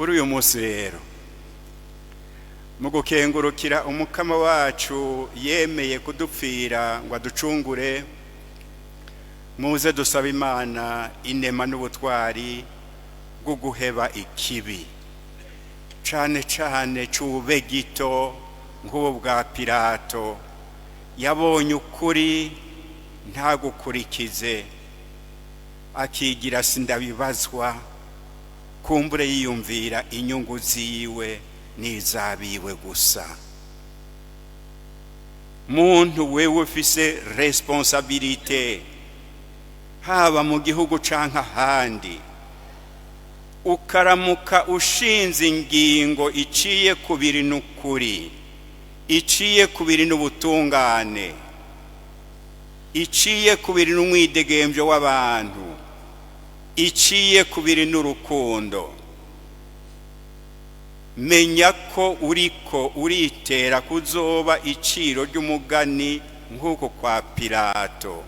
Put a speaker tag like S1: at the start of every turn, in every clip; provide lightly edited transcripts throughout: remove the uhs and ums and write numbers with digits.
S1: kuri uyu munsi rero mu gukengurukira umukama wacu yemeye kudupfira ngo aducungure, muze dusaba Imana inema n'ubutwari bwo guheba ikibi, cane cane cube gito nk'ubu bwa Pilato yabonye ukuri ntagukurikize, akigira sindabibazwa, kumbure yiyumvira inyungu ziwe n'iz'abiwe gusa. Muntu wewe ufise responsabilité haba mu gihugu canke ahandi, ukaramuka ushinze ingingo iciye kubiri n'ukuri, iciye kubiri n'ubutungane, iciye kubiri n'umwidegemvyo w'abantu, iciye kubiri n'urukundo, menya ko uriko uritera kuzoba iciro ry'umugani nk'uko kwa Pilato.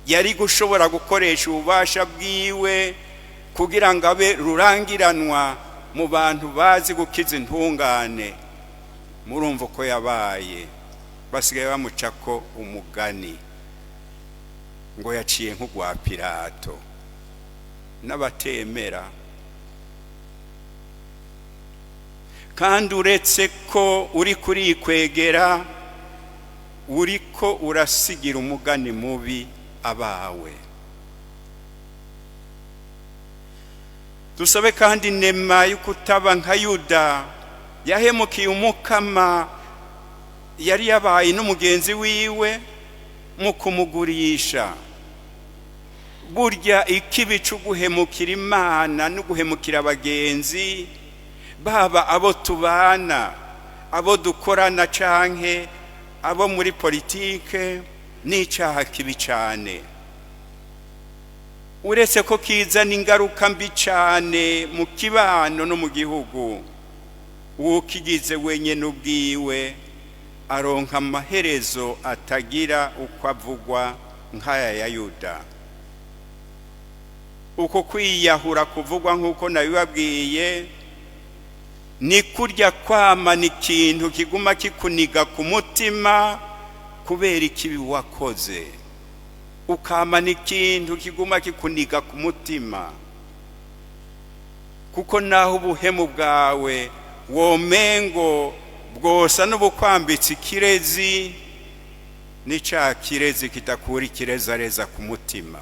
S1: Yari gushobora gukoresha ububasha bwiwe kugira ngo abe rurangiranwa mu bantu bazi gukiza intungane. Murumva ko yabaye, basigaye bamucako umugani ngo yaciye nk'ugwa Pilato. N'abatemera kandi uretse ko uri kurikwegera, uriko urasigira umugani mubi abawe. Dusabe kandi inema y'ukutaba nka Yuda yahemukiye umukama yari yabaye n'umugenzi wiwe mu kumugurisha. Burya ikibi cyo guhemukira Imana no guhemukira abagenzi, baba abo tubana, abo dukorana canke abo muri politike, n'icaha kibi cane. Uretse ko kizana ingaruka mbi cane mu kibano no mu gihugu, ukigize wenyene ubwiwe aronka amaherezo atagira uko avugwa nk'aya ya Yuda. Uko kwiyahura kuvugwa nk'uko nabibabwiye, ni kurya kwamana ikintu kiguma kikuniga ku mutima kubera ikibi wakoze. Ukamana ikintu kiguma kikuniga ku mutima, kuko naho ubuhemu bwawe womengo bwosa n'ubukwambitse ikirezi, nica kirezi kitakura ikirezareza ku mutima.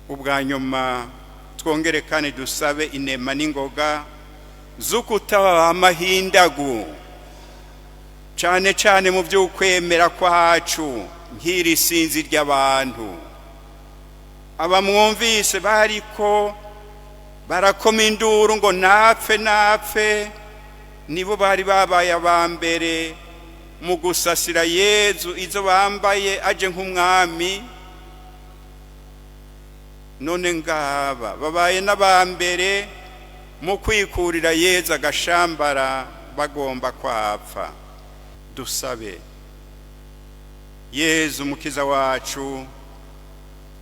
S1: Ubwa nyuma twongere kandi dusabe inema n'ingoga z'ukutaba amahindagu, cane cane mu vy'ukwemera kwacu nk'iri sinzi ry'abantu. Abamwumvise bariko barakoma induru ngo napfe napfe, nibo bari babaye abambere mu gusasira Yezu izo bambaye aje nk'umwami. None ngaba babaye n'abambere mu kwikurira Yezu agashambara bagomba kwapfa. Dusabe. Yezu mukiza wacu,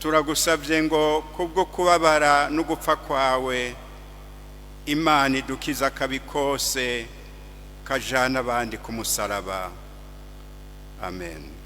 S1: turagusabye ngo kubwo kubabara no gupfa kwawe, Imana idukiza akabi kose kajana abandi ku musaraba. Amen.